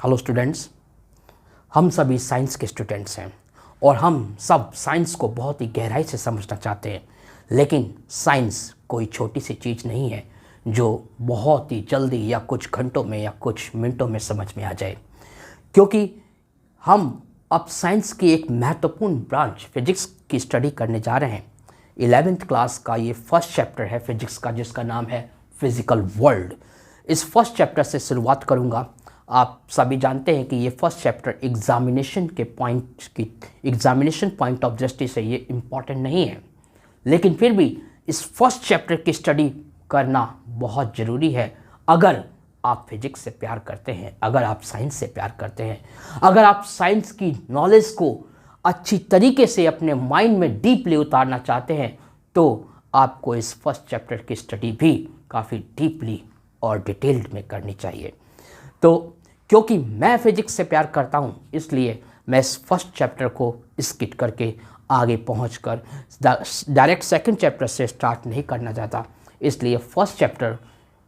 Hello students, हम सभी science के स्टूडेंट्स हैं और हम सब साइंस को बहुत ही गहराई से समझना चाहते हैं। लेकिन साइंस कोई छोटी सी चीज़ नहीं है जो बहुत ही जल्दी या कुछ घंटों में या कुछ मिनटों में समझ में आ जाए, क्योंकि हम अब साइंस की एक महत्वपूर्ण ब्रांच फिजिक्स की स्टडी करने जा रहे हैं। 11th क्लास का ये फर्स्ट चैप्टर है फिजिक्स का, जिसका नाम है फिजिकल वर्ल्ड। इस फर्स्ट चैप्टर से शुरुआत करूँगा। आप सभी जानते हैं कि ये first chapter examination point of दृष्टि से ये इम्पॉर्टेंट नहीं है, लेकिन फिर भी इस फर्स्ट चैप्टर की स्टडी करना बहुत ज़रूरी है। अगर आप फिजिक्स से प्यार करते हैं, अगर आप साइंस से प्यार करते हैं, अगर आप साइंस की नॉलेज को अच्छी तरीके से अपने माइंड में डीपली उतारना चाहते हैं, तो आपको इस फर्स्ट चैप्टर की स्टडी भी काफ़ी डीपली और डिटेल्ड में करनी चाहिए। तो क्योंकि मैं फिजिक्स से प्यार करता हूं, इसलिए मैं इस फर्स्ट चैप्टर को स्किप करके आगे पहुंचकर डायरेक्ट सेकंड चैप्टर से स्टार्ट नहीं करना चाहता। इसलिए फर्स्ट चैप्टर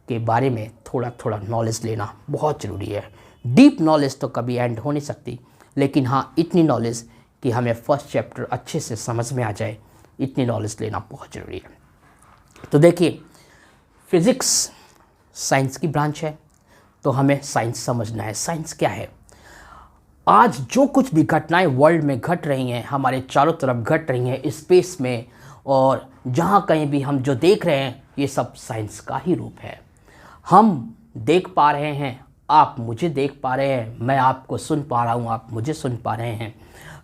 के बारे में थोड़ा थोड़ा नॉलेज लेना बहुत ज़रूरी है। डीप नॉलेज तो कभी एंड हो नहीं सकती, लेकिन हाँ, इतनी नॉलेज कि हमें फर्स्ट चैप्टर अच्छे से समझ में आ जाए, इतनी नॉलेज लेना बहुत ज़रूरी है। तो देखिए, फिज़िक्स साइंस की ब्रांच है, तो हमें साइंस समझना है। साइंस क्या है? आज जो कुछ भी घटनाएं वर्ल्ड में घट रही हैं, हमारे चारों तरफ घट रही हैं, स्पेस में और जहाँ कहीं भी हम जो देख रहे हैं, ये सब साइंस का ही रूप है। हम देख पा रहे हैं, आप मुझे देख पा रहे हैं, मैं आपको सुन पा रहा हूँ, आप मुझे सुन पा रहे हैं।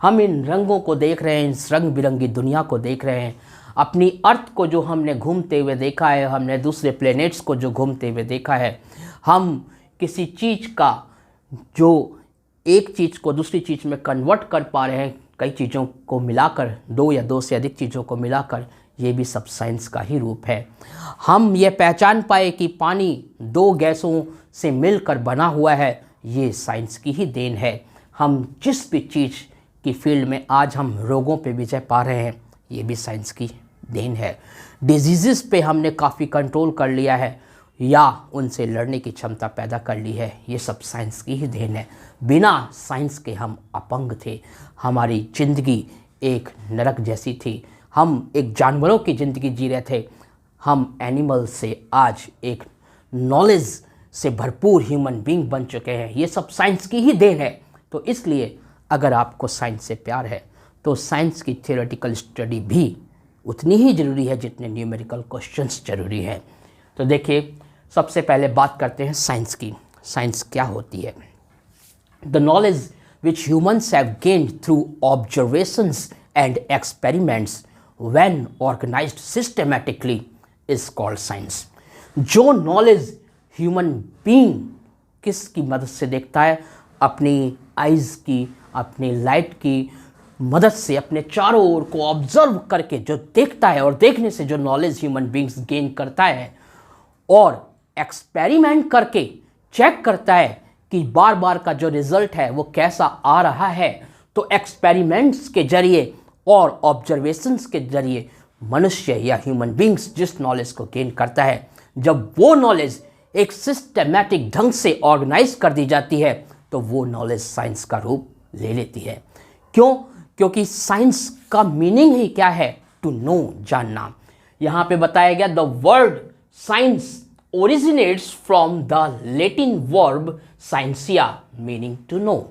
हम इन रंगों को देख रहे हैं, इस रंग बिरंगी दुनिया को देख रहे हैं। अपनी अर्थ को जो हमने घूमते हुए देखा है, हमने दूसरे प्लैनेट्स को जो घूमते हुए देखा है, हम किसी चीज़ का जो एक चीज़ को दूसरी चीज़ में कन्वर्ट कर पा रहे हैं, कई चीज़ों को मिलाकर, दो या दो से अधिक चीज़ों को मिलाकर, ये भी सब साइंस का ही रूप है। हम ये पहचान पाए कि पानी दो गैसों से मिलकर बना हुआ है, ये साइंस की ही देन है। हम जिस भी चीज़ की फील्ड में आज हम रोगों पे विजय पा रहे हैं, ये भी साइंस की देन है। डिजीज़ पे हमने काफ़ी कंट्रोल कर लिया है या उनसे लड़ने की क्षमता पैदा कर ली है, ये सब साइंस की ही देन है। बिना साइंस के हम अपंग थे, हमारी ज़िंदगी एक नरक जैसी थी, हम एक जानवरों की ज़िंदगी जी रहे थे। हम एनिमल से आज एक नॉलेज से भरपूर ह्यूमन बीइंग बन चुके हैं, ये सब साइंस की ही देन है। तो इसलिए अगर आपको साइंस से प्यार है, तो साइंस की थियोरेटिकल स्टडी भी उतनी ही ज़रूरी है जितने न्यूमेरिकल क्वेश्चंस ज़रूरी हैं। तो देखिए, सबसे पहले बात करते हैं साइंस की। साइंस क्या होती है? The knowledge which humans have gained through observations and experiments when organised systematically is called science. जो नॉलेज ह्यूमन बीइंग किसकी मदद से देखता है? अपनी आइज़ की, अपनी लाइट की मदद से, अपने चारों ओर को ऑब्जर्व करके जो देखता है, और देखने से जो नॉलेज ह्यूमन बीइंग्स गेन करता है, और एक्सपेरिमेंट करके चेक करता है कि बार बार का जो रिजल्ट है वो कैसा आ रहा है। तो एक्सपेरिमेंट्स के जरिए और ऑब्जर्वेशंस के जरिए मनुष्य या ह्यूमन बीइंग्स जिस नॉलेज को गेन करता है, जब वो नॉलेज एक सिस्टमैटिक ढंग से ऑर्गेनाइज कर दी जाती है, तो वो नॉलेज साइंस का रूप ले लेती है। क्यों? क्योंकि साइंस का मीनिंग ही क्या है? टू नो, जानना। यहाँ पे बताया गया, the word science originates from the Latin verb scientia meaning to know।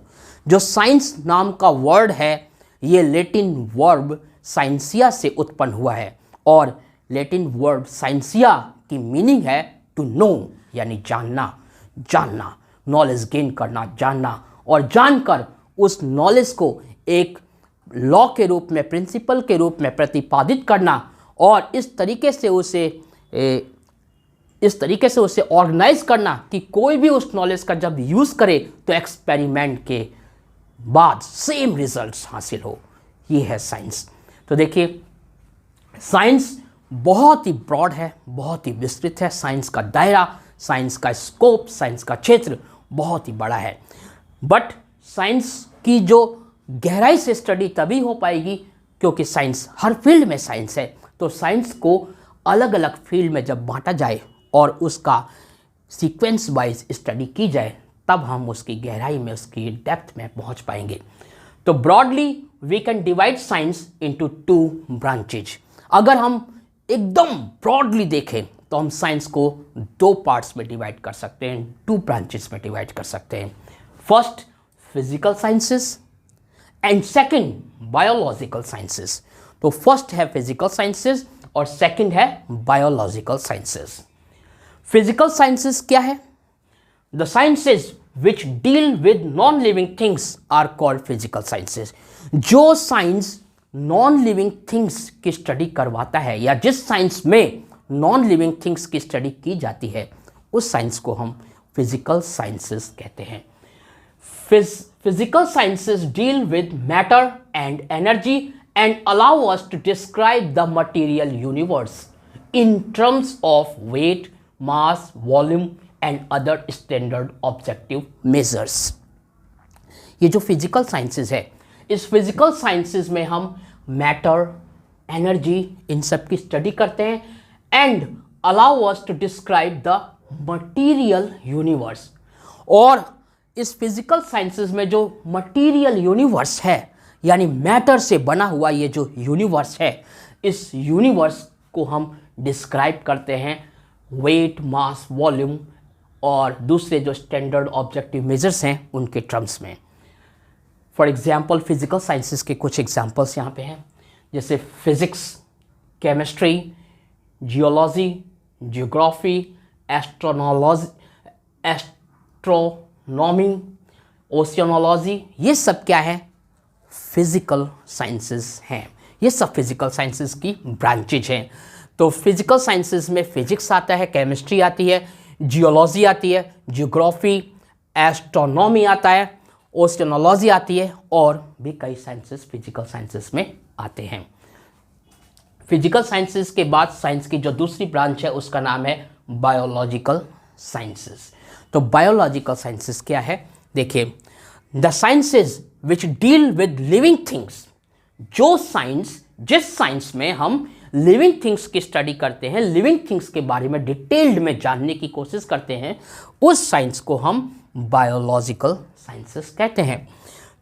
जो साइंस नाम का वर्ड है, ये लेटिन वर्ब साइंसिया से उत्पन्न हुआ है, और लेटिन वर्ब साइंसिया की मीनिंग है टू नो, यानी जानना। जानना, नॉलेज गेन करना, जानना, और जानकर उस नॉलेज को एक लॉ के रूप में, प्रिंसिपल के रूप में प्रतिपादित करना, और इस तरीके से उसे ऑर्गेनाइज करना कि कोई भी उस नॉलेज का जब यूज़ करे तो एक्सपेरिमेंट के बाद सेम रिजल्ट्स हासिल हो। ये है साइंस। तो देखिए, साइंस बहुत ही ब्रॉड है, बहुत ही विस्तृत है। साइंस का दायरा, साइंस का स्कोप, साइंस का क्षेत्र बहुत ही बड़ा है। बट साइंस की जो गहराई से स्टडी तभी हो पाएगी क्योंकि साइंस, हर फील्ड में साइंस है। तो साइंस को अलग अलग फील्ड में जब बांटा जाए और उसका सीक्वेंस वाइज स्टडी की जाए, तब हम उसकी गहराई में, उसकी डेप्थ में पहुंच पाएंगे। तो broadly we can divide science into 2 branches. अगर हम एकदम ब्रॉडली देखें तो हम साइंस को 2 पार्ट्स में डिवाइड कर सकते हैं, 2 ब्रांचेस में डिवाइड कर सकते हैं। First physical sciences and second biological sciences. तो फर्स्ट है फिजिकल साइंसेस और सेकंड है बायोलॉजिकल साइंसेस। फिजिकल साइंसेस क्या है? The sciences which deal with non-living things are called physical sciences। जो साइंस नॉन लिविंग थिंग्स की स्टडी करवाता है या जिस साइंस में नॉन लिविंग थिंग्स की स्टडी की जाती है उस साइंस को हम फिजिकल साइंसेस कहते हैं। Physical sciences deal with matter and energy and allow us to describe the material universe in terms of weight, mass, volume and other standard objective measures. ये जो फिजिकल साइंसेस है, इस physical sciences में हम matter, energy, इन सब की study करते हैं and allow us to describe the material universe. और इस फिजिकल साइंसेस में जो मटेरियल यूनिवर्स है यानी मैटर से बना हुआ ये जो यूनिवर्स है, इस यूनिवर्स को हम डिस्क्राइब करते हैं वेट, मास, वॉल्यूम और दूसरे जो स्टैंडर्ड ऑब्जेक्टिव मेजर्स हैं उनके टर्म्स में। फॉर एग्जांपल फिजिकल साइंसेस के कुछ एग्जांपल्स यहाँ पे हैं, जैसे physics, chemistry, geology, geography, astronomy, oceanology. ये सब क्या है? फिजिकल साइंसेस हैं। ये सब फिजिकल साइंसेस की ब्रांचेज हैं। तो फिजिकल साइंसेस में फिजिक्स आता है, केमिस्ट्री आती है, जियोलॉजी आती है, जियोग्राफी, एस्ट्रोनॉमी आता है, ओशियनोलॉजी आती है और भी कई साइंसेस फिजिकल साइंसेस में आते हैं। फिजिकल साइंसेस के बाद साइंस की जो दूसरी ब्रांच है उसका नाम है बायोलॉजिकल साइंसेस। तो बायोलॉजिकल साइंसेस क्या है? देखिए, the sciences which deal with living things. जो साइंस, जिस साइंस में हम लिविंग थिंग्स की स्टडी करते हैं, लिविंग थिंग्स के बारे में डिटेल्ड में जानने की कोशिश करते हैं, उस साइंस को हम बायोलॉजिकल साइंसेस कहते हैं।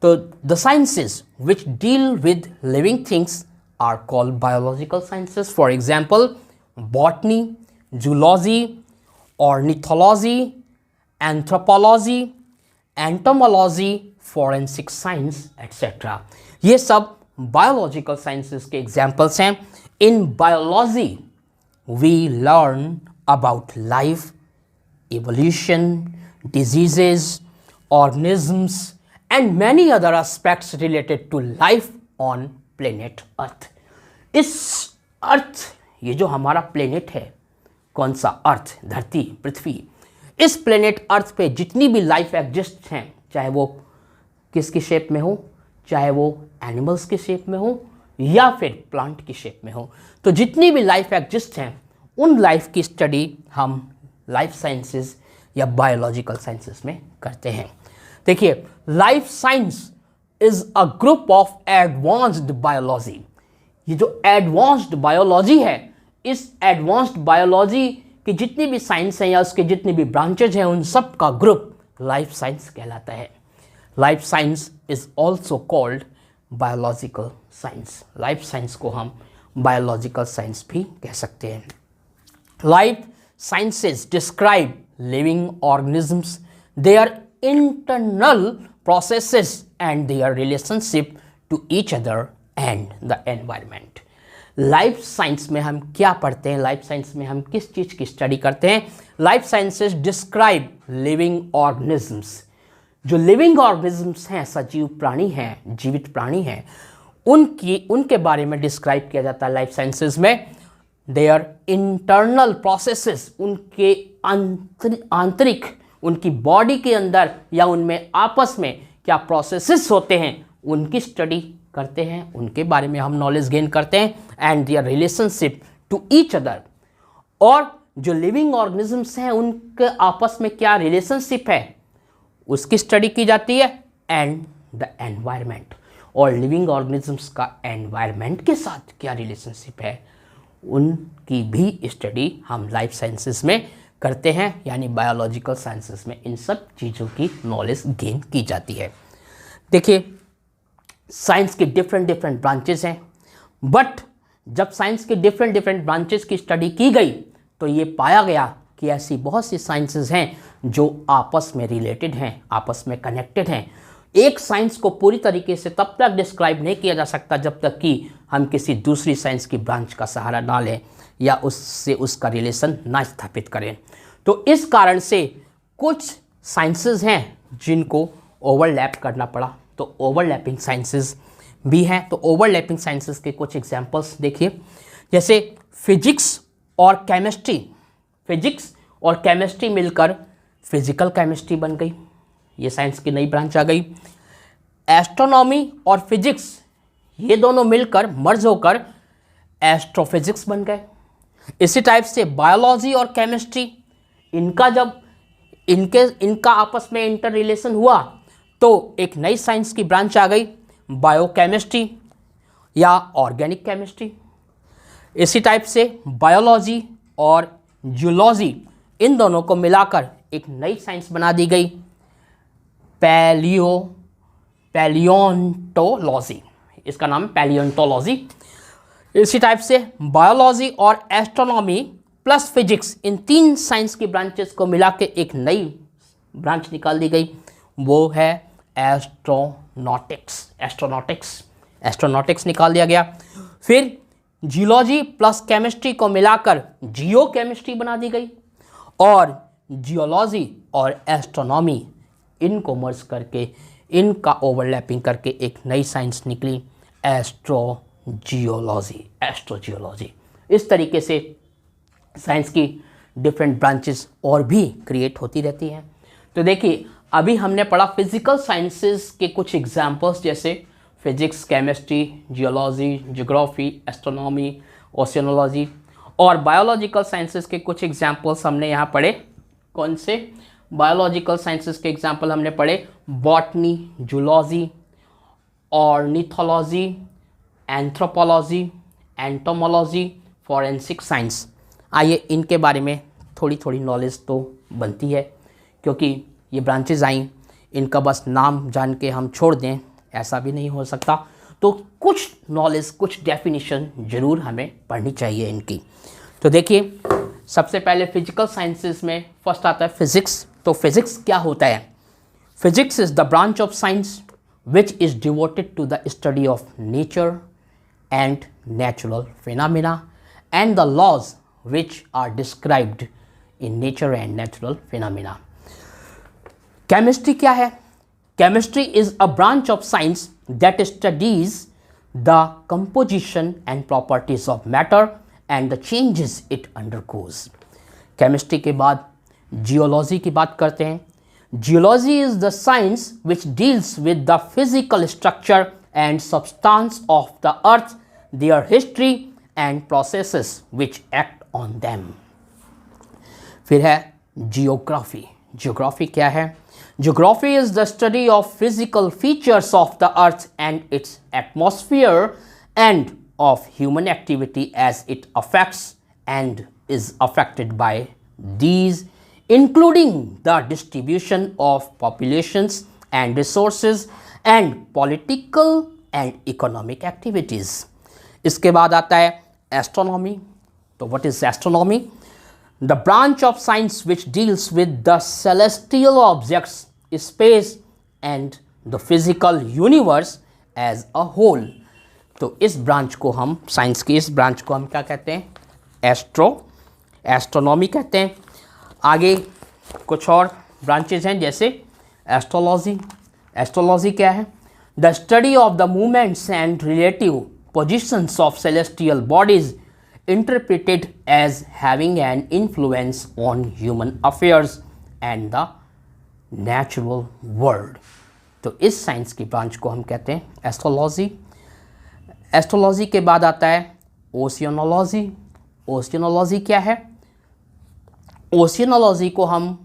तो the sciences which deal with living things are called biological sciences. For example botany, zoology, ornithology, anthropology, entomology, forensic science etcetera. ये सब बायोलॉजिकल साइंसेस के एग्जाम्पल्स हैं। In biology, we learn about life, evolution, diseases, organisms, and many other aspects related to life on planet Earth. इस अर्थ, ये जो हमारा planet है, कौन सा? अर्थ, धरती, पृथ्वी। इस प्लेनेट अर्थ पे जितनी भी लाइफ एग्जिस्ट हैं, चाहे वो किसकी शेप में हो, चाहे वो एनिमल्स की शेप में हो या फिर प्लांट की शेप में हो, तो जितनी भी लाइफ एग्जिस्ट हैं उन लाइफ की स्टडी हम लाइफ साइंसेस या बायोलॉजिकल साइंसेस में करते हैं। देखिए, life science is a group of advanced biology. ये जो एडवांस्ड बायोलॉजी है, इस एडवांस्ड बायोलॉजी की जितनी भी साइंस हैं या उसके जितनी भी ब्रांचेज हैं, उन सब का ग्रुप लाइफ साइंस कहलाता है। Life science is also called biological science. Life science को हम बायोलॉजिकल साइंस भी कह सकते हैं। Life sciences describe living organisms, their internal processes and their relationship to each other and the environment. Life science में हम क्या पढ़ते हैं? लाइफ साइंस में हम किस चीज़ की स्टडी करते हैं? Life sciences describe living organisms. जो लिविंग ऑर्गेनिजम्स हैं, सजीव प्राणी हैं, जीवित प्राणी हैं, उनके बारे में डिस्क्राइब किया जाता है लाइफ साइंसेस में। देयर इंटरनल प्रोसेसेस, उनके आंतरिक, उनकी बॉडी के अंदर या उनमें आपस में क्या प्रोसेसेस होते हैं उनकी स्टडी करते हैं, उनके बारे में हम नॉलेज गेन करते हैं। And their relationship to each other, और जो लिविंग ऑर्गेनिजम्स हैं उनके आपस में क्या रिलेशनशिप है उसकी स्टडी की जाती है। एंड द एनवायरनमेंट, और लिविंग ऑर्गेनिजम्स का एनवायरनमेंट के साथ क्या रिलेशनशिप है उनकी भी स्टडी हम लाइफ साइंसेस में करते हैं, यानी बायोलॉजिकल साइंसेस में इन सब चीज़ों की नॉलेज गेन की जाती है। देखिए, साइंस के डिफरेंट डिफरेंट ब्रांचेस हैं, बट जब साइंस के डिफरेंट डिफरेंट ब्रांचेस की स्टडी की गई तो ये पाया गया कि ऐसी बहुत सी साइंसेस हैं जो आपस में रिलेटेड हैं, आपस में कनेक्टेड हैं। एक साइंस को पूरी तरीके से तब तक डिस्क्राइब नहीं किया जा सकता जब तक कि हम किसी दूसरी साइंस की ब्रांच का सहारा ना लें या उससे उसका रिलेशन ना स्थापित करें। तो इस कारण से कुछ साइंसेस हैं जिनको ओवरलैप करना पड़ा, तो ओवरलैपिंग साइंसेस भी हैं। तो ओवरलैपिंग साइंसेस के कुछ एग्जांपल्स देखिए, जैसे फिजिक्स और केमिस्ट्री। फिजिक्स और केमिस्ट्री मिलकर फिजिकल केमिस्ट्री बन गई, ये साइंस की नई ब्रांच आ गई। एस्ट्रोनॉमी और फिजिक्स ये दोनों मिलकर मर्ज होकर एस्ट्रोफिजिक्स बन गए। इसी टाइप से बायोलॉजी और केमिस्ट्री, इनका आपस में इंटर रिलेशन हुआ तो एक नई साइंस की ब्रांच आ गई, बायोकेमिस्ट्री या ऑर्गेनिक केमिस्ट्री। इसी टाइप से बायोलॉजी और जूलॉजी, इन दोनों को मिलाकर एक नई साइंस बना दी गई, पैलियोंटोलॉजी, इसका नाम पैलियोंटोलॉजी। इसी टाइप से बायोलॉजी और एस्ट्रोनॉमी प्लस फिजिक्स, इन तीन साइंस की ब्रांचेस को मिला के एक नई ब्रांच निकाल दी गई, वो है एस्ट्रोनॉटिक्स निकाल दिया गया। फिर जियोलॉजी प्लस केमिस्ट्री को मिलाकर जियो केमिस्ट्री बना दी गई, और जियोलॉजी और एस्ट्रोनॉमी इनको मर्ज करके, इनका ओवरलैपिंग करके एक नई साइंस निकली, एस्ट्रोजियोलॉजी। इस तरीके से साइंस की डिफरेंट ब्रांचेस और भी क्रिएट होती रहती हैं। तो देखिए, अभी हमने पढ़ा फिजिकल साइंसेस के कुछ एग्जाम्पल्स, जैसे physics, chemistry, geology, geography, astronomy, oceanology, और बायोलॉजिकल साइंसेस के कुछ एग्जाम्पल्स हमने यहाँ पढ़े। कौन से बायोलॉजिकल साइंसेस के एग्जाम्पल हमने पढ़े? Botany, zoology, ornithology, anthropology, entomology, forensic science. आइए इनके बारे में थोड़ी थोड़ी नॉलेज तो बनती है, क्योंकि ये ब्रांचेज आई, इनका बस नाम जान के हम छोड़ दें ऐसा भी नहीं हो सकता। तो कुछ नॉलेज, कुछ डेफिनेशन ज़रूर हमें पढ़नी चाहिए इनकी। तो देखिए, सबसे पहले फिजिकल साइंसेस में फर्स्ट आता है फिजिक्स। तो फिजिक्स क्या होता है? Physics is the branch of science which is devoted to the study of nature and natural phenomena and the laws which are described in nature and natural phenomena. Chemistry क्या है? Chemistry is a branch of science that studies the composition and properties of matter and the changes it undergoes. Chemistry के बाद geology की बात करते हैं. Geology is the science which deals with the physical structure and substance of the earth, their history and processes which act on them. फिर है geography. Geography क्या है? Geography is the study of physical features of the earth and its atmosphere and of human activity as it affects and is affected by these, including the distribution of populations and resources and political and economic activities. इसके बाद आता है astronomy. तो what is astronomy? The branch of science which deals with the celestial objects, space and the physical universe as a whole. तो इस branch को हम, science की इस ब्रांच को हम क्या कहते हैं? एस्ट्रोनॉमी कहते हैं। आगे कुछ और ब्रांचेज हैं, जैसे एस्ट्रोलॉजी। एस्ट्रोलॉजी क्या है? The study of the movements and relative positions of celestial bodies interpreted as having an influence on human affairs and the natural world. तो इस साइंस की ब्रांच को हम कहते हैं एस्ट्रोलॉजी। एस्ट्रोलॉजी के बाद आता है ओशियनोलॉजी। ओशियनोलॉजी क्या है? ओशियनोलॉजी को हम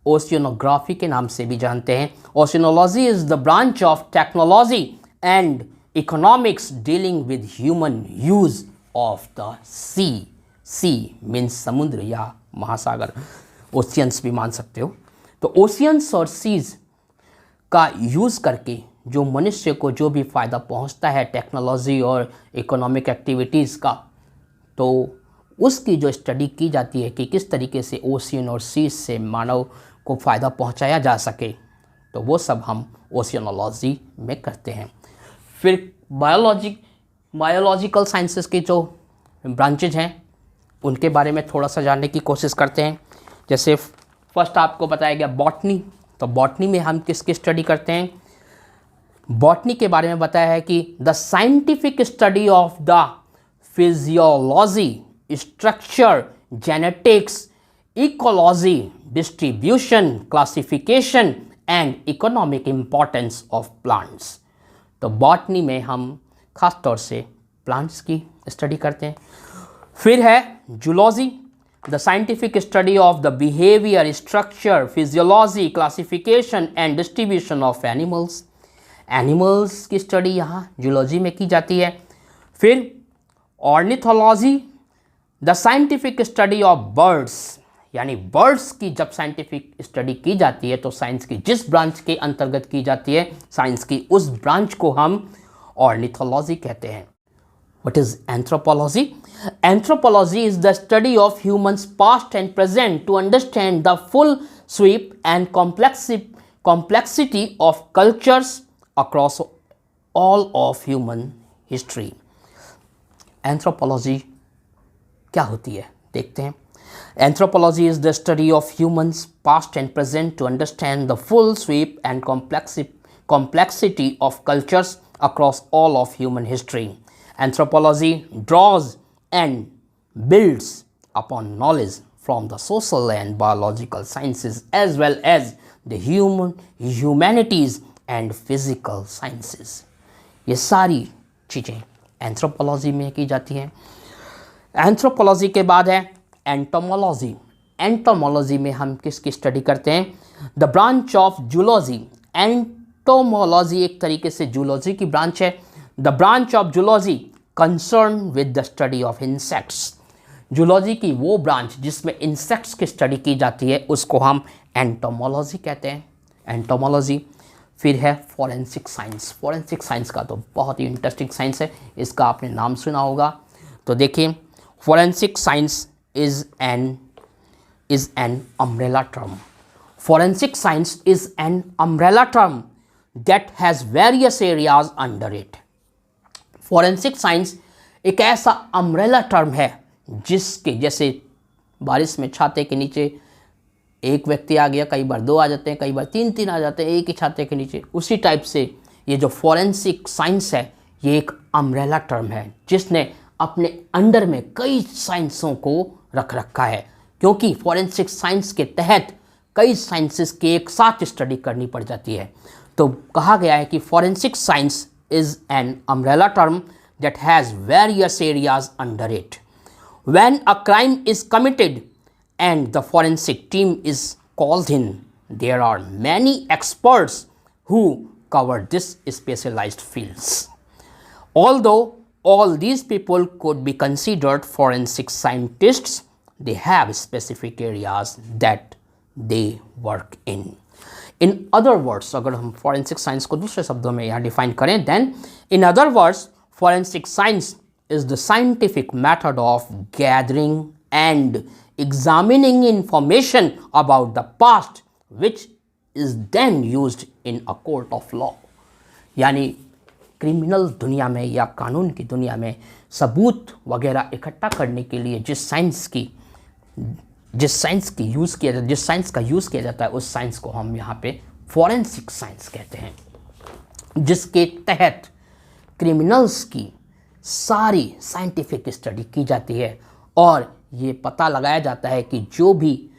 ओशियनोग्राफी के नाम से भी जानते हैं। Oceanology is the branch of technology and economics dealing with human use of the sea. Sea means समुद्र या महासागर, ओशियंस भी मान सकते हो। तो ओशियंस और सीज का यूज़ करके जो मनुष्य को जो भी फ़ायदा पहुंचता है टेक्नोलॉजी और इकोनॉमिक एक्टिविटीज़ का, तो उसकी जो स्टडी की जाती है कि किस तरीके से ओशियन और सीज से मानव को फ़ायदा पहुंचाया जा सके, तो वो सब हम ओशियनोलॉजी में करते हैं। फिर बायोलॉजिकल साइंसेस के जो ब्रांचेज हैं उनके बारे में थोड़ा सा जानने की कोशिश करते हैं। जैसे फर्स्ट आपको बताया गया बॉटनी, तो बॉटनी में हम किसकी स्टडी करते हैं? बॉटनी के बारे में बताया है कि the scientific study of the physiology, structure, genetics, ecology, distribution, classification and economic importance of plants. तो बॉटनी में हम खास तौर से प्लांट्स की स्टडी करते हैं। फिर है zoology, the scientific study of the behaviour, structure, physiology, classification and distribution of animals. Animals की स्टडी यहाँ जूलॉजी में की जाती है। फिर ornithology, the scientific study of birds, यानी बर्ड्स की जब साइंटिफिक स्टडी की जाती है तो साइंस की जिस ब्रांच के अंतर्गत की जाती है साइंस की उस ब्रांच को हम ऑर्निथोलॉजी कहते हैं। What is anthropology? Anthropology is the study of humans past and present to understand the full sweep and complexity of cultures across all of human history. Anthropology क्या होती है देखते हैं। Anthropology is the study of humans past and present to understand the full sweep and complexity of cultures across all of human history. Anthropology draws and builds upon knowledge from the social and biological sciences as well as the humanities and physical sciences. ये सारी चीज़ें anthropology में की जाती हैं। Anthropology के बाद है एंटोमोलॉजी। एंटोमोलॉजी में हम किसकी स्टडी करते हैं? The branch of zoology. Entomology एक तरीके से जूलॉजी की ब्रांच है। The branch of zoology concern with the study of insects. Zoology की वो ब्रांच जिसमें इंसेक्ट्स की स्टडी की जाती है उसको हम एंटोमोलॉजी कहते हैं, एंटोमोलॉजी। फिर है फॉरेंसिक साइंस। फॉरेंसिक साइंस का तो बहुत ही इंटरेस्टिंग साइंस है, इसका आपने नाम सुना होगा। तो देखिए, forensic science is an umbrella term. Forensic science is an umbrella term that has various areas under it. Forensic science एक ऐसा umbrella term है जिसके जैसे बारिश में छाते के नीचे एक व्यक्ति आ गया, कई बार दो आ जाते हैं, कई बार तीन आ जाते हैं एक ही छाते के नीचे, उसी टाइप से ये जो फोरेंसिक साइंस है ये एक अम्ब्रेला टर्म है जिसने अपने अंडर में कई साइंसों को रख रखा है, क्योंकि फॉरेंसिक साइंस के तहत कई साइंसेस के एक साथ स्टडी करनी पड़ जाती है। तो कहा गया है कि forensic science is an umbrella term that has various areas under it. When a crime is committed and the forensic team is called in, there are many experts who cover this specialized fields. Although all these people could be considered forensic scientists, they have specific areas that they work in. In other words, अगर हम forensic science को दूसरे शब्दों में यहाँ define करें, then in other words, forensic science is the scientific method of gathering and examining information about the past which is then used in a court of law. यानी criminal दुनिया में या कानून की दुनिया में सबूत वगैरह इकट्ठा करने के लिए जिस साइंस का यूज़ किया जाता है उस साइंस को हम यहाँ पे फॉरेंसिक साइंस कहते हैं, जिसके तहत क्रिमिनल्स की सारी साइंटिफिक स्टडी की जाती है और ये पता लगाया जाता है कि जो भी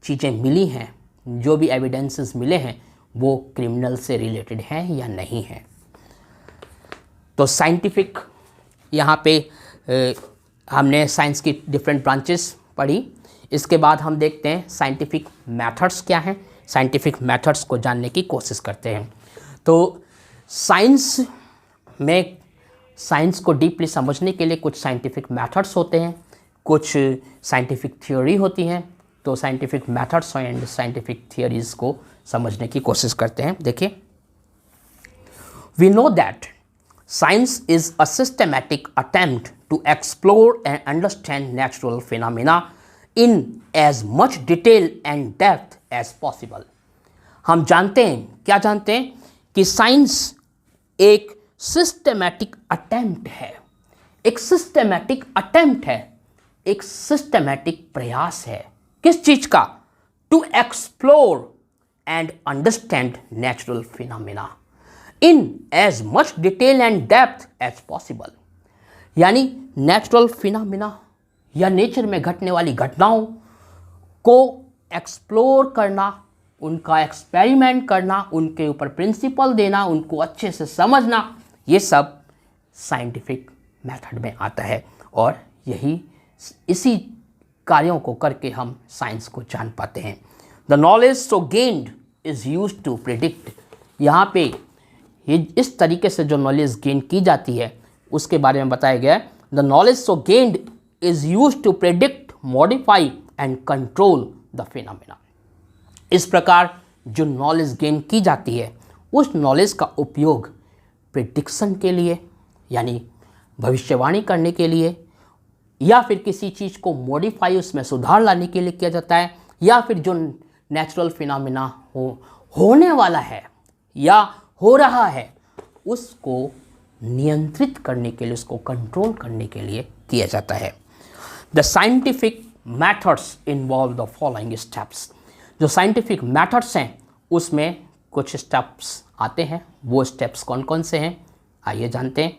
चीज़ें मिली हैं, जो भी एविडेंसेस मिले हैं वो क्रिमिनल से रिलेटेड हैं या नहीं हैं। तो साइंटिफिक यहाँ पे हमने साइंस की डिफरेंट ब्रांचेस पढ़ी। इसके बाद हम देखते हैं साइंटिफिक मेथड्स क्या हैं, साइंटिफिक मेथड्स को जानने की कोशिश करते हैं। तो साइंस में साइंस को डीपली समझने के लिए कुछ साइंटिफिक मेथड्स होते हैं, कुछ साइंटिफिक थ्योरी होती हैं, तो scientific methods and scientific theories को समझने की कोशिश करते हैं। देखिए, we know that science is a systematic attempt to explore and understand natural phenomena in as much detail and depth as possible. हम जानते हैं, क्या जानते हैं, कि साइंस एक सिस्टमैटिक अटेम्प्ट है, एक सिस्टमैटिक अटेम्प्ट है, एक सिस्टमैटिक प्रयास है। किस चीज का? To explore and understand natural phenomena in as much detail and depth as possible. यानी नेचुरल फिनोमेना या नेचर में घटने वाली घटनाओं को एक्सप्लोर करना, उनका एक्सपेरिमेंट करना, उनके ऊपर प्रिंसिपल देना, उनको अच्छे से समझना, ये सब साइंटिफिक मेथड में आता है। और इसी कार्यों को करके हम साइंस को जान पाते हैं। The knowledge so gained is used to predict. यहाँ पे ये इस तरीके से जो नॉलेज गेन की जाती है उसके बारे में बताया गया है। The knowledge so gained is used to predict, modify and control the phenomena. इस प्रकार जो नॉलेज गेन की जाती है उस नॉलेज का उपयोग प्रिडिक्शन के लिए, यानी भविष्यवाणी करने के लिए, या फिर किसी चीज़ को मॉडिफाई, उसमें सुधार लाने के लिए किया जाता है, या फिर जो नेचुरल फिनोमेना होने वाला है या हो रहा है उसको नियंत्रित करने के लिए, उसको कंट्रोल करने के लिए किया जाता है। The scientific methods involve the following steps. जो साइंटिफिक मैथड्स हैं उसमें कुछ स्टेप्स आते हैं। वो स्टेप्स कौन कौन से हैं आइए जानते हैं।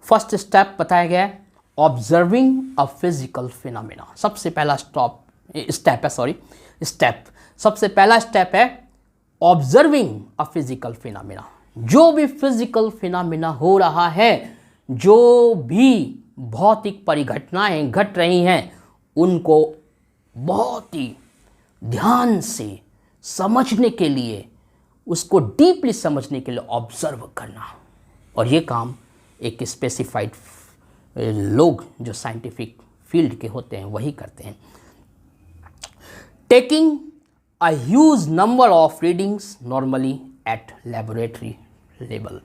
फर्स्ट स्टेप बताया गया है ऑब्जर्विंग अ फिजिकल फिनोमेना। सबसे पहला सबसे पहला स्टेप है ऑब्जर्विंग अ फिजिकल फिनोमेना। जो भी फिजिकल फिनोमेना हो रहा है, जो भी भौतिक परिघटनाएं घट रही हैं, उनको बहुत ही ध्यान से समझने के लिए, उसको डीपली समझने के लिए ऑब्जर्व करना। और ये काम एक स्पेसिफाइड लोग जो साइंटिफिक फील्ड के होते हैं वही करते हैं। Taking a huge number of readings normally at laboratory level.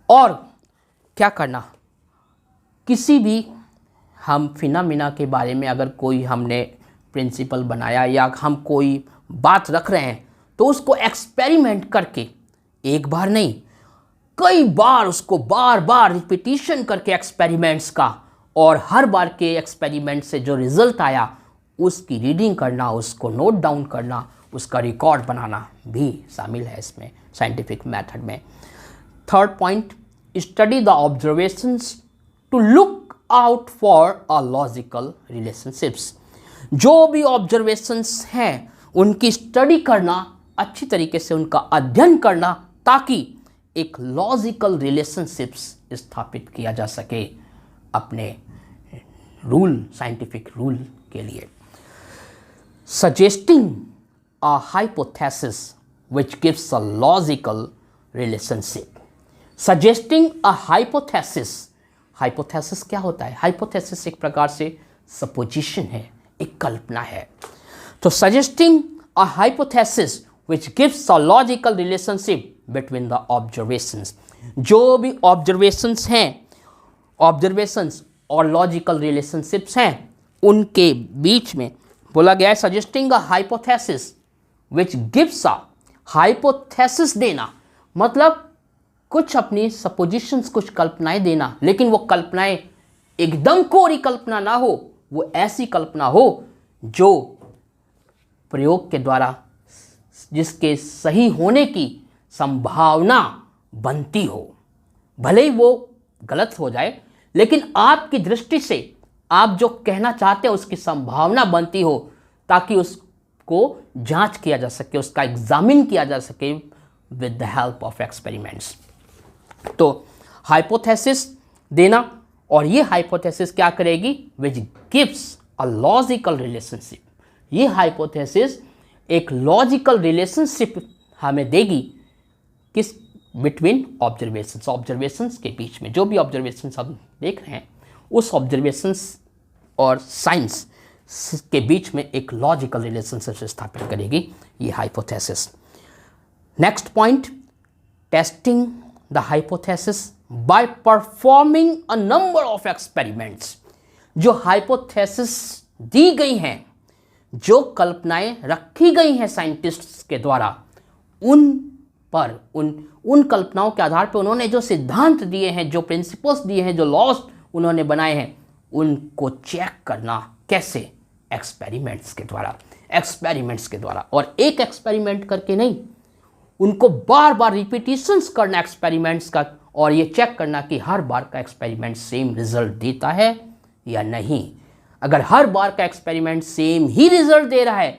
और क्या करना, किसी भी हम फिनोमेना के बारे में अगर कोई हमने प्रिंसिपल बनाया या हम कोई बात रख रहे हैं तो उसको एक्सपेरिमेंट करके, एक बार नहीं कई बार उसको बार बार रिपीटिशन करके एक्सपेरिमेंट्स का, और हर बार के एक्सपेरिमेंट से जो रिजल्ट आया उसकी रीडिंग करना, उसको नोट डाउन करना, उसका रिकॉर्ड बनाना भी शामिल है इसमें साइंटिफिक मेथड में। Third point, study the observations to look out for a logical relationships. जो भी ऑब्जर्वेशंस हैं उनकी स्टडी करना, अच्छी तरीके से उनका अध्ययन करना, ताकि एक लॉजिकल रिलेशनशिप्स स्थापित किया जा सके अपने साइंटिफिक रूल के लिए। Suggesting a hypothesis which gives a logical relationship. Suggesting a hypothesis क्या होता है? हाइपोथेसिस एक प्रकार से सपोजिशन है, एक कल्पना है। तो suggesting a hypothesis which gives a logical relationship between the observations. जो भी ऑब्जर्वेशंस हैं, ऑब्जर्वेशंस और लॉजिकल रिलेशनशिप्स हैं, उनके बीच में बोला गया है suggesting a hypothesis which gives a, hypothesis देना मतलब कुछ अपनी सपोजिशंस, कुछ कल्पनाएं देना, लेकिन वो कल्पनाएं एकदम कोरी कल्पना ना हो, वो ऐसी कल्पना हो जो प्रयोग के द्वारा जिसके सही होने की संभावना बनती हो। भले ही वो गलत हो जाए, लेकिन आपकी दृष्टि से आप जो कहना चाहते हैं उसकी संभावना बनती हो, ताकि उसको जांच किया जा सके, उसका एग्जामिन किया जा सके with the help of experiments. तो हाइपोथेसिस देना, और ये हाइपोथेसिस क्या करेगी? Which gives a logical relationship. ये हाइपोथेसिस एक लॉजिकल रिलेशनशिप हमें देगी, किस? बिटवीन ऑब्जर्वेशंस, ऑब्जर्वेशंस के बीच में। जो भी ऑब्जर्वेशंस हम देख रहे हैं उस ऑब्जर्वेशंस और साइंस के बीच में एक लॉजिकल रिलेशनशिप स्थापित करेगी ये hypothesis. Next point, testing the hypothesis by performing a number of experiments. जो हाइपोथेसिस दी गई हैं, जो कल्पनाएं रखी गई हैं साइंटिस्ट्स के द्वारा, उन पर उन कल्पनाओं के आधार पर उन्होंने जो सिद्धांत दिए हैं, जो प्रिंसिपल्स दिए हैं, जो लॉज उन्होंने बनाए हैं, उनको चेक करना कैसे? एक्सपेरिमेंट्स के द्वारा। और एक एक्सपेरिमेंट करके नहीं, उनको बार बार रिपीटिशंस करना एक्सपेरिमेंट्स का, और ये चेक करना कि हर बार का एक्सपेरिमेंट सेम रिजल्ट देता है या नहीं। अगर हर बार का एक्सपेरिमेंट सेम ही रिजल्ट दे रहा है,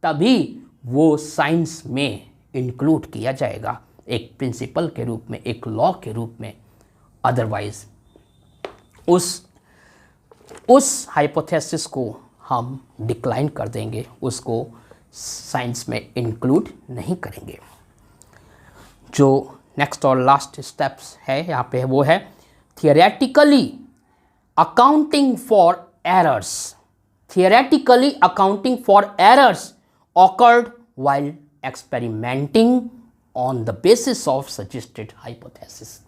तभी वो साइंस में इंक्लूड किया जाएगा एक प्रिंसिपल के रूप में, एक लॉ के रूप में। अदरवाइज उस हाइपोथेसिस को हम डिक्लाइन कर देंगे, उसको साइंस में इंक्लूड नहीं करेंगे। जो नेक्स्ट और लास्ट स्टेप्स है यहाँ पे, वो है theoretically accounting for errors. Theoretically accounting for errors awkward while experimenting on the basis of suggested hypothesis.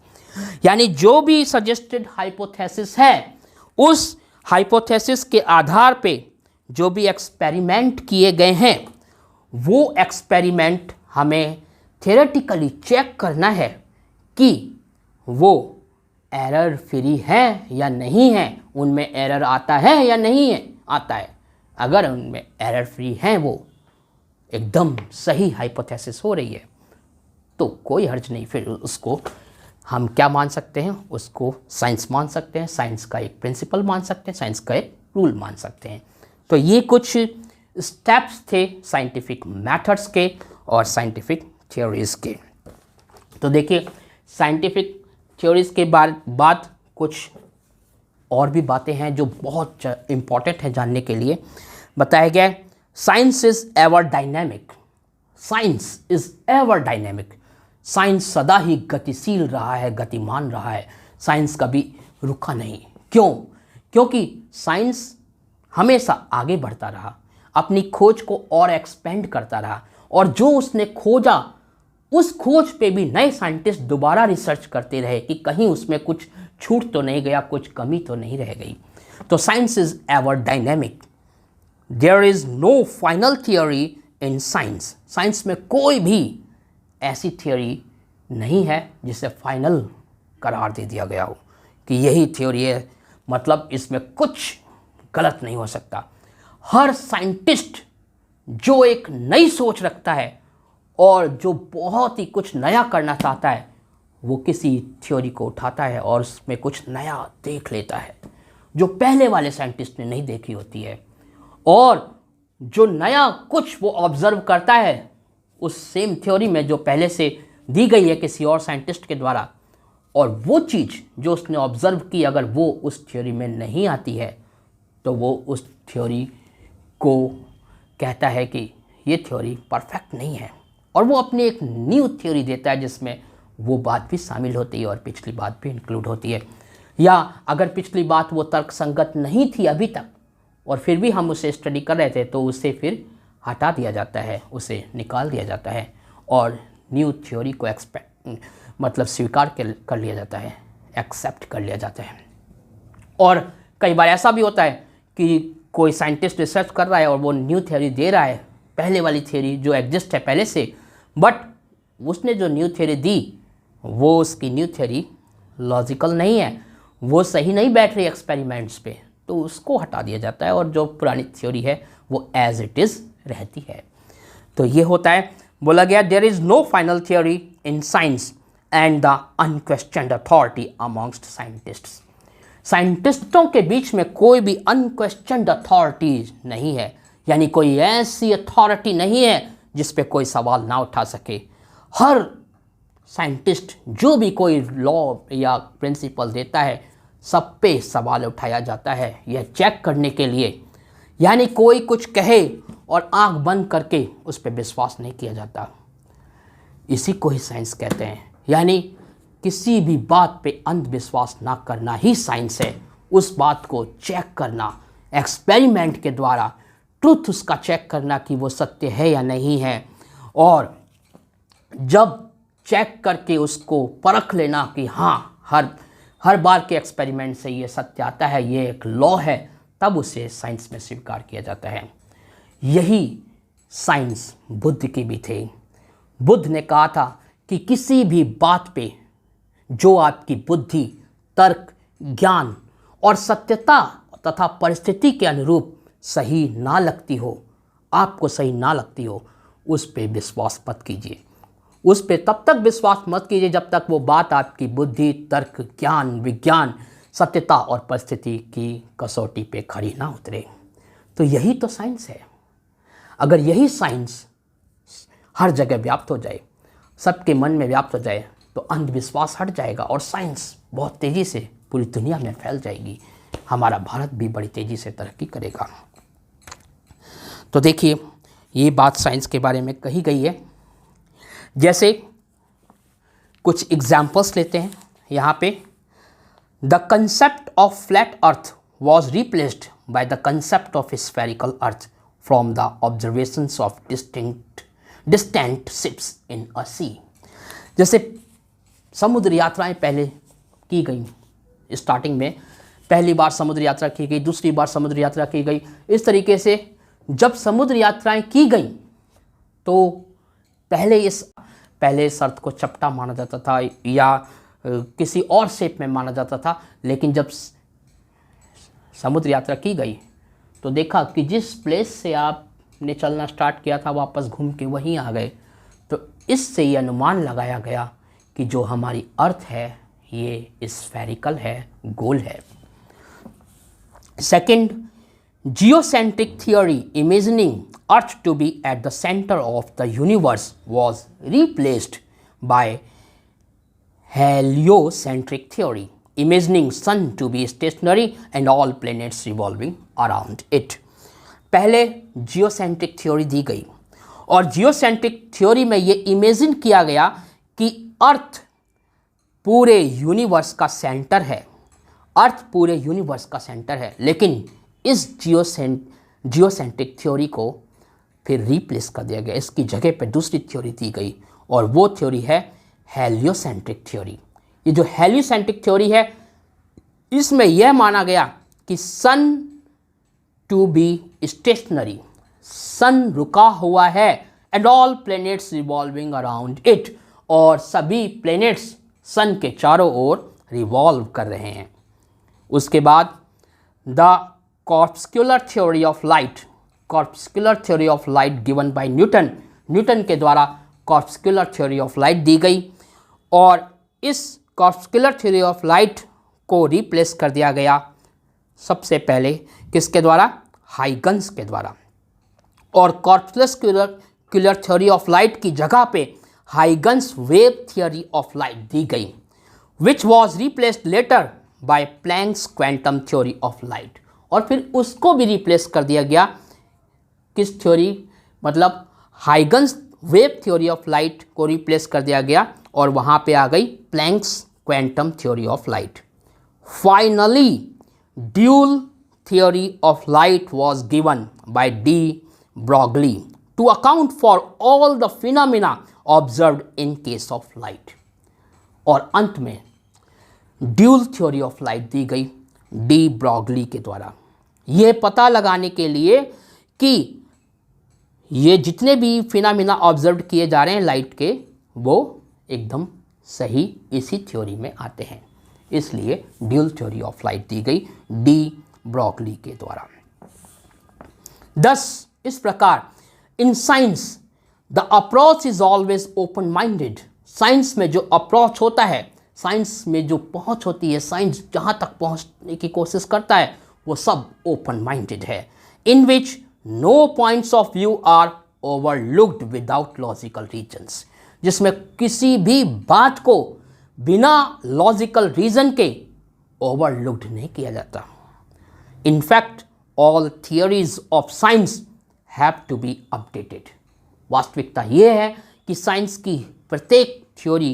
यानी जो भी सजेस्टेड हाइपोथेसिस है, उस हाइपोथेसिस के आधार पे जो भी एक्सपेरिमेंट किए गए हैं, वो एक्सपेरिमेंट हमें थियोरेटिकली चेक करना है कि वो एरर फ्री है या नहीं है, उनमें एरर आता है या नहीं है आता है। अगर उनमें एरर फ्री है, वो एकदम सही हाइपोथेसिस हो रही है, तो कोई हर्ज नहीं, फिर उसको हम क्या मान सकते हैं? उसको साइंस मान सकते हैं, साइंस का एक प्रिंसिपल मान सकते हैं, साइंस का एक रूल मान सकते हैं। तो ये कुछ स्टेप्स थे साइंटिफिक मेथड्स के और साइंटिफिक थ्योरीज के। तो देखिए, साइंटिफिक थ्योरीज के बाद कुछ और भी बातें हैं जो बहुत इम्पॉर्टेंट है जानने के लिए। बताया गया है, science is ever dynamic. Science is ever dynamic. Science सदा ही गतिशील रहा है, गतिमान रहा है। साइंस कभी रुका नहीं। क्यों? क्योंकि साइंस हमेशा आगे बढ़ता रहा, अपनी खोज को और एक्सपेंड करता रहा, और जो उसने खोजा, उस खोज पे भी नए साइंटिस्ट दोबारा रिसर्च करते रहे कि कहीं उसमें कुछ छूट तो नहीं गया, कुछ कमी तो नहीं रह गई। तो science is ever dynamic. There is no final theory in science. Science में कोई भी ऐसी थियोरी नहीं है जिसे फाइनल करार दे दिया गया हो कि यही थ्योरी है, मतलब इसमें कुछ गलत नहीं हो सकता। हर साइंटिस्ट जो एक नई सोच रखता है और जो बहुत ही कुछ नया करना चाहता है, वो किसी थ्योरी को उठाता है और उसमें कुछ नया देख लेता है जो पहले वाले साइंटिस्ट ने नहीं देखी होती है। और जो नया कुछ वो ऑब्जर्व करता है उस सेम थ्योरी में जो पहले से दी गई है किसी और साइंटिस्ट के द्वारा, और वो चीज़ जो उसने ऑब्जर्व की अगर वो उस थ्योरी में नहीं आती है, तो वो उस थ्योरी को कहता है कि ये थ्योरी परफेक्ट नहीं है, और वो अपनी एक न्यू थ्योरी देता है जिसमें वो बात भी शामिल होती है और पिछली बात भी इंक्लूड होती है। या अगर पिछली बात वो तर्कसंगत नहीं थी अभी तक और फिर भी हम उसे स्टडी कर रहे थे, तो उसे फिर हटा दिया जाता है, उसे निकाल दिया जाता है और न्यू थ्योरी को स्वीकार कर लिया जाता है, एक्सेप्ट कर लिया जाता है। और कई बार ऐसा भी होता है कि कोई साइंटिस्ट रिसर्च कर रहा है और वो न्यू थ्योरी दे रहा है, पहले वाली थ्योरी जो एग्जिस्ट है पहले से, बट उसने जो न्यू थ्योरी दी वो उसकी न्यू थ्योरी लॉजिकल नहीं है, वो सही नहीं बैठ रही एक्सपेरिमेंट्स पे, तो उसको हटा दिया जाता है और जो पुरानी थ्योरी है वो एज इट इज़ रहती है। तो ये होता है, बोला गया there is no final theory in science and the unquestioned authority amongst scientists. साइंटिस्टों के बीच में कोई भी अनक्वेश्चन्ड अथॉरिटी नहीं है, यानी कोई ऐसी अथॉरिटी नहीं है जिस पे कोई सवाल ना उठा सके। हर साइंटिस्ट जो भी कोई लॉ या प्रिंसिपल देता है, सब पे सवाल उठाया जाता है यह चेक करने के लिए, यानी कोई कुछ कहे और आंख बंद करके उस पर विश्वास नहीं किया जाता। इसी को ही साइंस कहते हैं, यानी किसी भी बात पे अंधविश्वास ना करना ही साइंस है। उस बात को चेक करना एक्सपेरिमेंट के द्वारा ट्रुथ उसका चेक करना कि वो सत्य है या नहीं है, और जब चेक करके उसको परख लेना कि हाँ हर बार के एक्सपेरिमेंट से ये सत्य आता है, ये एक लॉ है, तब उसे साइंस में स्वीकार किया जाता है। यही साइंस बुद्ध की भी थे। बुद्ध ने कहा था कि किसी भी बात पे जो आपकी बुद्धि, तर्क, ज्ञान और सत्यता तथा परिस्थिति के अनुरूप सही ना लगती हो, आपको सही ना लगती हो, उस पे विश्वास मत कीजिए। उस पे तब तक विश्वास मत कीजिए जब तक वो बात आपकी बुद्धि, तर्क, ज्ञान, विज्ञान, सत्यता और परिस्थिति की कसौटी पे खड़ी ना उतरे। तो यही तो साइंस है। अगर यही साइंस हर जगह व्याप्त हो जाए, सबके मन में व्याप्त हो जाए, तो अंधविश्वास हट जाएगा और साइंस बहुत तेज़ी से पूरी दुनिया में फैल जाएगी। हमारा भारत भी बड़ी तेज़ी से तरक्की करेगा। तो देखिए, ये बात साइंस के बारे में कही गई है। जैसे कुछ एग्जाम्पल्स लेते हैं यहाँ पे। The concept of flat earth was replaced by the concept of spherical earth from the observations of distant ships in a sea. जैसे समुद्र यात्राएं पहले की गई, स्टार्टिंग में पहली बार समुद्र यात्रा की गई, दूसरी बार समुद्र यात्रा की गई। इस तरीके से जब समुद्र यात्राएं की गई तो पहले इस अर्थ को चपटा माना जाता था या किसी और शेप में माना जाता था, लेकिन जब समुद्र यात्रा की गई तो देखा कि जिस प्लेस से आपने चलना स्टार्ट किया था वापस घूम के वहीं आ गए। तो इससे ये अनुमान लगाया गया कि जो हमारी अर्थ है ये स्फेरिकल है, गोल है। Second, geocentric theory imagining earth to be at the centre of the universe was replaced by heliocentric theory imagining sun to be stationary and all planets revolving around it। पहले जियोसेंट्रिक थ्योरी दी गई और geocentric theory में ये imagine किया गया कि अर्थ पूरे universe का सेंटर है, अर्थ पूरे यूनिवर्स का सेंटर है। लेकिन इस जियोसेंट्रिक थ्योरी को फिर रिप्लेस कर दिया गया, इसकी जगह पर दूसरी थ्योरी दी गई और वो थ्योरी है हेलियोसेंट्रिक थ्योरी। ये जो हेलियोसेंट्रिक थ्योरी है इसमें यह माना गया कि सन टू बी स्टेशनरी, सन रुका हुआ है, and all planets revolving around it, और सभी प्लैनेट्स सन के चारों ओर रिवॉल्व कर रहे हैं। उसके बाद the corpuscular theory of light, corpuscular theory of light given by Newton के द्वारा कॉर्पस्कुलर थ्योरी ऑफ लाइट दी गई और इस कॉर्पस्कुलर थ्योरी ऑफ लाइट को रिप्लेस कर दिया गया सबसे पहले किसके द्वारा? हाइगन्स के द्वारा। और कॉर्पस्कुलर थ्योरी ऑफ लाइट की जगह पे Huygens wave theory of light दी गई, which was replaced later by Planck's quantum theory of light. और फिर उसको भी रिप्लेस कर दिया गया किस थ्योरी, मतलब Huygens wave theory of light को रिप्लेस कर दिया गया और वहाँ पे आ गई Planck's quantum theory of light. Finally dual theory of light was given by de Broglie to account for all the phenomena observed in case of light. और अंत में ड्यूल थ्योरी ऑफ लाइट दी गई डी ब्रॉगली के द्वारा, यह पता लगाने के लिए कि ये जितने भी फिनोमिना ऑब्जर्व किए जा रहे हैं लाइट के, वो एकदम सही इसी थ्योरी में आते हैं। इसलिए ड्यूल थ्योरी ऑफ लाइट दी गई डी ब्रॉगली के द्वारा। थस इस प्रकार in science the approach is always open minded. Science में जो अप्रोच होता है, साइंस में जो पहुंच होती है, साइंस जहां तक पहुंचने की कोशिश करता है वो सब ओपन माइंडेड है, in which no points of view are overlooked without logical reasons, जिसमें किसी भी बात को बिना लॉजिकल रीजन के ओवरलुक्ड नहीं किया जाता। In fact all theories of science have to be updated. वास्तविकता यह है कि साइंस की प्रत्येक थ्योरी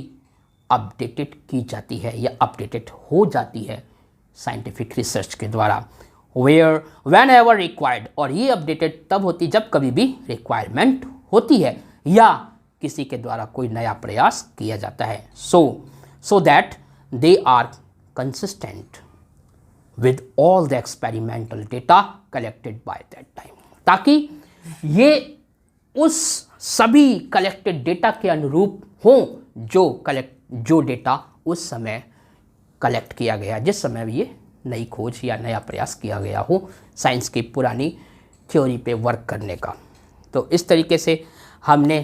अपडेटेड की जाती है या अपडेटेड हो जाती है साइंटिफिक रिसर्च के द्वारा। वेयर वैन एवर रिक्वायर्ड, और ये अपडेटेड तब होती जब कभी भी रिक्वायरमेंट होती है या किसी के द्वारा कोई नया प्रयास किया जाता है। So that they are consistent with all the experimental data collected by that time, ताकि ये उस सभी कलेक्टेड डेटा के अनुरूप हों जो डेटा उस समय कलेक्ट किया गया, जिस समय ये नई खोज या नया प्रयास किया गया हो साइंस की पुरानी थ्योरी पे वर्क करने का। तो इस तरीके से हमने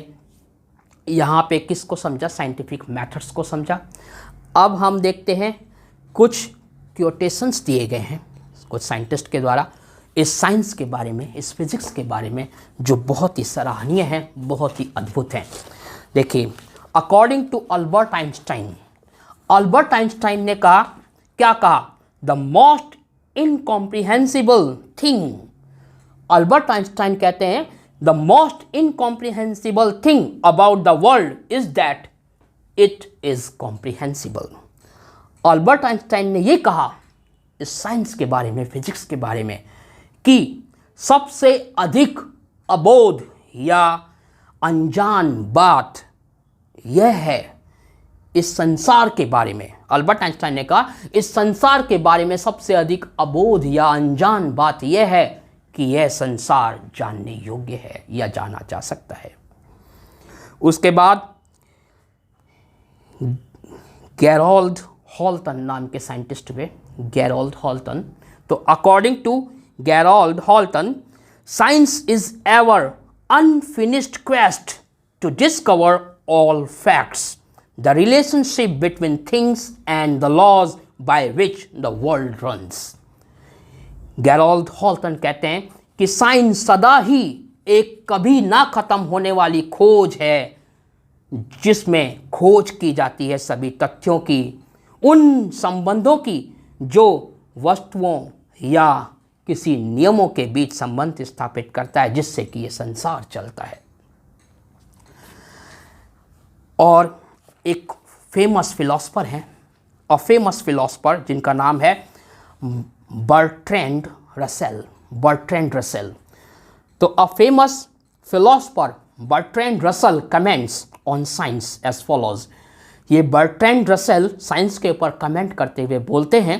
यहाँ पे किसको समझा, साइंटिफिक मेथड्स को समझा। अब हम देखते हैं कुछ क्वोटेशंस दिए गए हैं कुछ साइंटिस्ट के द्वारा इस साइंस के बारे में, इस फिजिक्स के बारे में, जो बहुत ही सराहनीय हैं, बहुत ही अद्भुत हैं। देखिए, according to Albert Einstein, Albert Einstein ने कहा, क्या कहा, the most incomprehensible thing, Albert Einstein कहते हैं the most incomprehensible thing about the world is that it is comprehensible. Albert Einstein ने यह कहा इस साइंस के बारे में, फिजिक्स के बारे में, कि सबसे अधिक अबोध या अनजान बात यह है इस संसार के बारे में। अल्बर्ट आइंस्टाइन ने कहा इस संसार के बारे में सबसे अधिक अबोध या अनजान बात यह है कि यह संसार जानने योग्य है या जाना जा सकता है। उसके बाद गेरोल्ड हॉल्टन नाम के साइंटिस्ट हुए, गेरोल्ड हॉल्टन। तो according to Gerald Holton, science is ever unfinished quest to discover all facts, the relationship between things and the laws by which the world runs. Gerald Holton कहते हैं कि science सदा ही एक कभी ना खत्म होने वाली खोज है, जिसमें खोज की जाती है सभी तथ्यों की, उन संबंधों की जो वस्तुओं या किसी नियमों के बीच संबंध स्थापित करता है, जिससे कि ये संसार चलता है। और एक फेमस फिलॉसफर हैं, और फेमस फिलॉसफर जिनका नाम है बर्ट्रैंड रसेल, बर्ट्रैंड रसेल। तो a famous philosopher Bertrand Russell comments on science as follows. ये बर्ट्रैंड रसेल साइंस के ऊपर कमेंट करते हुए बोलते हैं,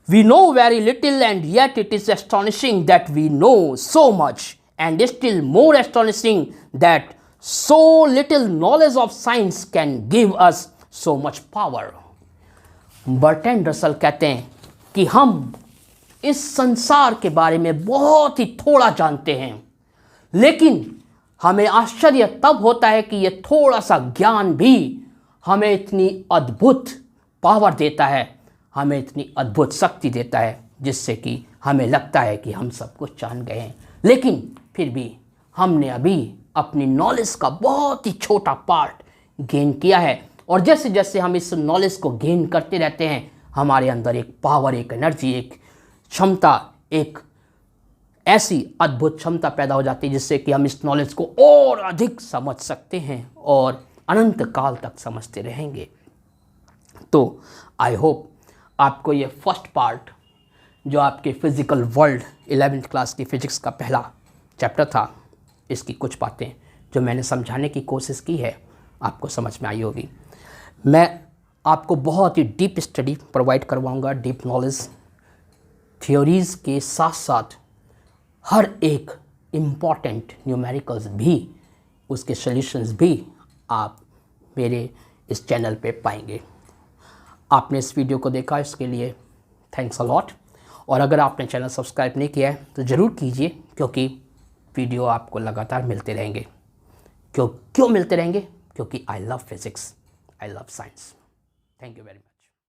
we know very little and yet it is astonishing that we know so much, and still more astonishing that so little knowledge of science can give us so much power. Bertrand Russell कहते हैं कि हम इस संसार के बारे में बहुत ही थोड़ा जानते हैं, लेकिन हमें आश्चर्य तब होता है कि ये थोड़ा सा ज्ञान भी हमें इतनी अद्भुत पावर देता है, हमें इतनी अद्भुत शक्ति देता है, जिससे कि हमें लगता है कि हम सब कुछ जान गए हैं, लेकिन फिर भी हमने अभी अपनी नॉलेज का बहुत ही छोटा पार्ट गेन किया है। और जैसे जैसे हम इस नॉलेज को गेन करते रहते हैं, हमारे अंदर एक पावर, एक एनर्जी, एक क्षमता, एक ऐसी अद्भुत क्षमता पैदा हो जाती है जिससे कि हम इस नॉलेज को और अधिक समझ सकते हैं और अनंत काल तक समझते रहेंगे। तो आई होप आपको ये फर्स्ट पार्ट, जो आपके फिजिकल वर्ल्ड 11th क्लास की फिजिक्स का पहला चैप्टर था, इसकी कुछ बातें जो मैंने समझाने की कोशिश की है आपको समझ में आई होगी। मैं आपको बहुत ही डीप स्टडी प्रोवाइड करवाऊंगा, डीप नॉलेज, थ्योरीज़ के साथ साथ हर एक इम्पॉर्टेंट न्यूमेरिकल्स भी, उसके सॉल्यूशंस भी आप मेरे इस चैनल पे पाएंगे। आपने इस वीडियो को देखा, इसके लिए थैंक्स अ लॉट। और अगर आपने चैनल सब्सक्राइब नहीं किया है तो ज़रूर कीजिए, क्योंकि वीडियो आपको लगातार मिलते रहेंगे। क्यों मिलते रहेंगे? क्योंकि I love physics, I love science. Thank you very much.